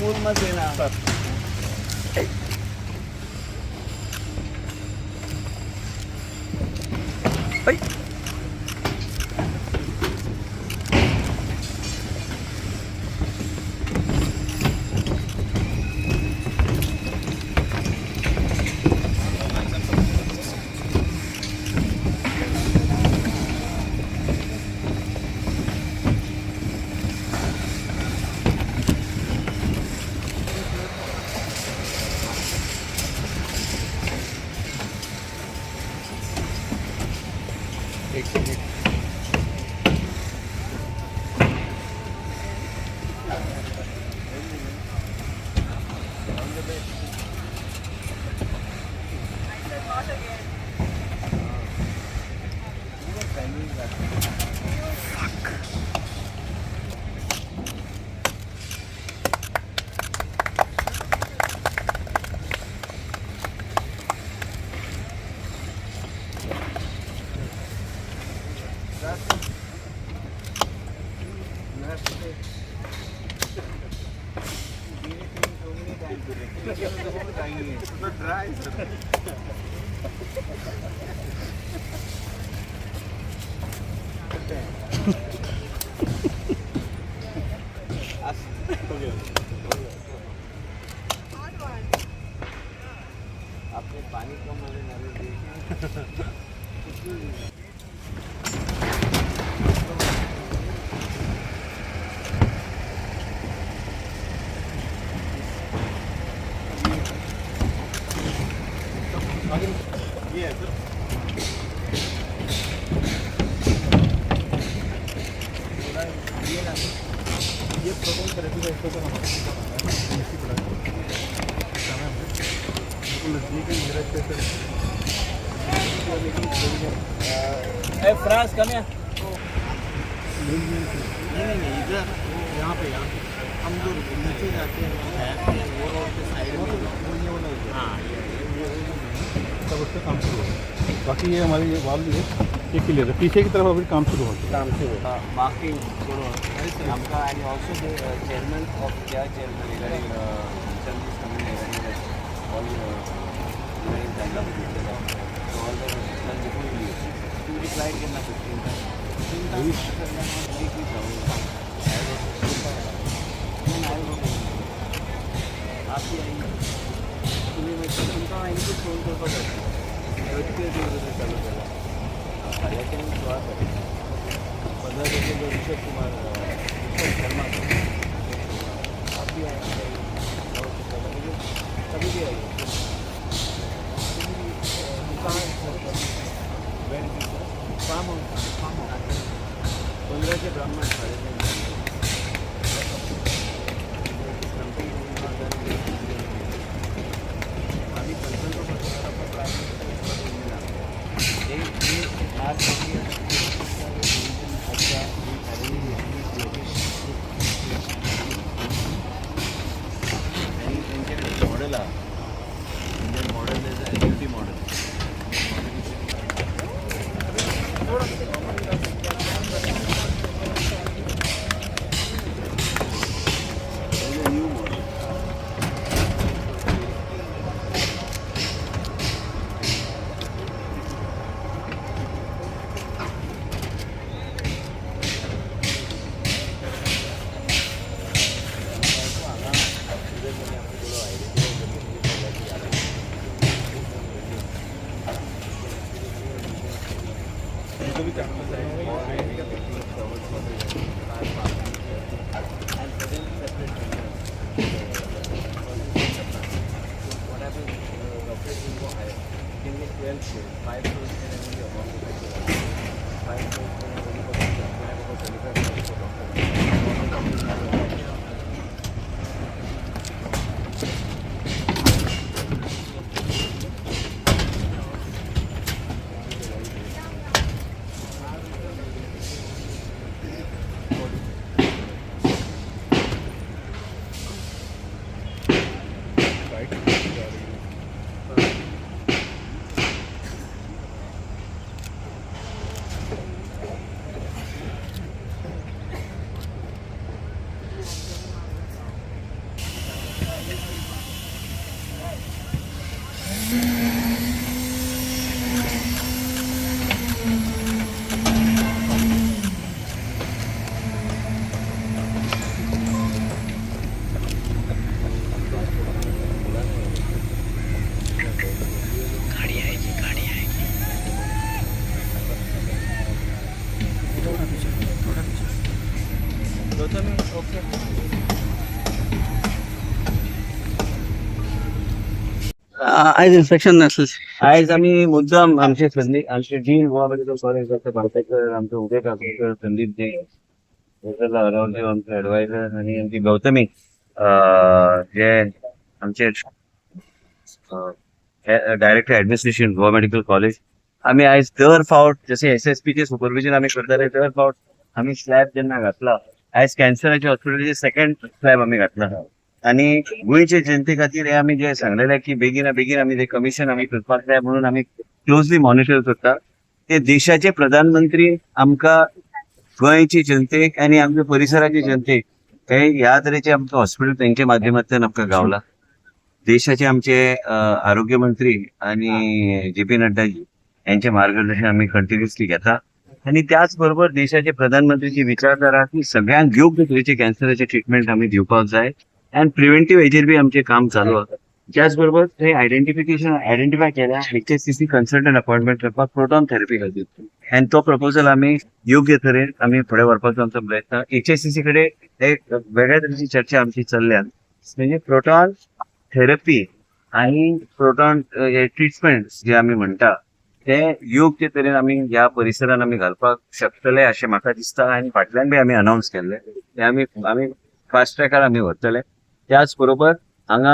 फूल मत देना सर। आपने पानी कम वाले नाले देखे ये प्रोटोन थेरेपी का इसको फ्रांस कम है नहीं इधर यहाँ पे हम जो नीचे जाते हैं वो रोड के साइड में हाँ तब उससे काम शुरू हो। बाकी ये हमारी ये वाल है ये क्लियर है, पीछे की तरफ अभी काम शुरू हो बाकी हमका एंड ऑल्सो चेयरमैन ऑफ क्या चेयरमैन आपकी आएंगे तुम्हें मैं तुमका इनको फोन कर पाता चालू करा कार्यक्रम शुरुआत है 15 जैसे जो ऋषभ कुमार शर्मा आप भी आएंगे कभी भी आइए फार्म 15 के ब्राह्मण आयज इन्स्पेक्शन आसलें. आयज आमी मुद्दाम आमचे डीन गोवा मेडिकल कॉलेज भारताचे आमचे उदय संदीप जे आमचे एडवायझर आणि आमची गौतमी जे आमचे director administration Goa medical college आम्ही आयज दर फावट जसे SSP चे सुपरविजन आम्ही करताले दर फावट आम्ही स्लॅब जेन्ना घातला आयज कॅन्सराच्या हॉस्पिटलाचे सेकंड स्लॅब आम्ही घातला आणि गोयचे जनते खातीर हे आम्ही जे सांगलेले की बेगिना बेगीन आम्ही ते कमिशन आम्ही करपाक जाय म्हणून आम्ही क्लोजली मॉनिटर करता. ते देशाचे प्रधानमंत्री आमकां गोंयची जनतेक आणि आमच्या परिसराच्या जनतेक हे ह्या तरेचे आमचं हॉस्पिटल त्यांच्या माध्यमांतल्यान आमकां गावला. देशाचे आमचे आरोग्य मंत्री आणि JP नड्डाजी यांचे मार्गदर्शन आम्ही कंटिन्युअसली घेता आणि त्याचबरोबर देशाचे प्रधानमंत्रीची विचारधारा की सगळ्यांक योग्य तरेचे कॅन्सराचे ट्रीटमेंट आम्ही दिवपाक जाय अँड प्रिव्हेंटिव्ह हेजेर बी आमचे काम चालू आसा. त्याचबरोबर हे आयडेंटिफाय केल्या HSCC कन्सल्टंट अपॉइंटमेंट करपाक प्रोटॉन थेरपी खातीर अँड तो प्रपोजल आम्ही योग्य तरेन आम्ही फुडें व्हरपाचो आमचो प्रयत्न. HSCC कडेन एक वेगळ्या तरेची चर्चा आमची चल्ल्या म्हणजे प्रोटॉन थेरपी आणि प्रोटॉन ट्रीटमेंट जे आम्ही म्हणटा ते योग्य तरेन आम्ही ह्या परिसरात आम्ही घालपाक शकतले अशें म्हाका दिसता आणि फाटल्यान बी आम्ही अनाउन्स केल्ले ते आम्ही फास्ट ट्रॅकार आम्ही व्हरतले. त्याच बरोबर हांगा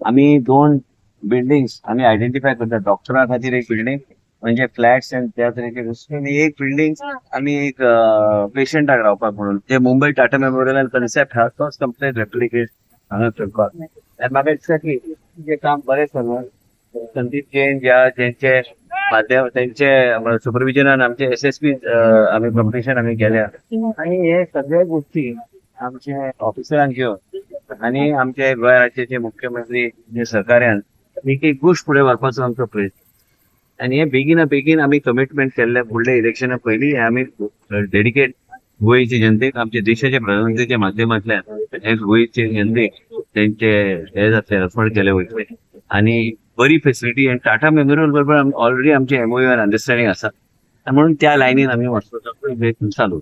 आम्ही 2 बिल्डिंग्स आम्ही आयडेंटिफाय करता. डॉक्टरां खातीर एक बिल्डिंग म्हणजे फ्लॅट्स अँड त्या तरेचे आणि एक बिल्डिंग आम्ही एक पेशंटाक रावपाक म्हणून जे मुंबई टाटा मेमोरियल कन्सेप्ट हा तोच कंप्लीट रेप्लिकेट हांगा करपाक. म्हाका दिसता की जे काम बरें चल्लां. संदीप जैन ज्यांचे माध्यम त्यांचे सुपरविजनान आमचे SSP आम्ही कॉम्पिटिशन आम्ही केल्या आणि हे सगळे गोष्टी आमचे ऑफिसरांक घेवन आणि आमचे गोंय राज्याचे मुख्यमंत्री जे सहकार्यान एक एक गोष्ट फुडें व्हरपाचो आमचो प्रयत्न आणि हे बेगिना बेगीन आम्ही कमिटमेंट केल्ले फुडले इलेक्शना पयलीं हे आमी डेडिकेट गोंयचे जनतेक आमच्या देशाच्या प्रधानमंत्रीच्या माध्यमांतल्यान हे गोंयचे जनतेक त्यांचे हे जातले रेफर केले वयतले आणि बरी फेसिलिटी आणि टाटा मेमोरियल बरोबर ऑलरेडी आमचे MOU अंडरस्टँडिंग आसा म्हणून त्या लायनीन आम्ही वचपाचो प्रयत्न चालू.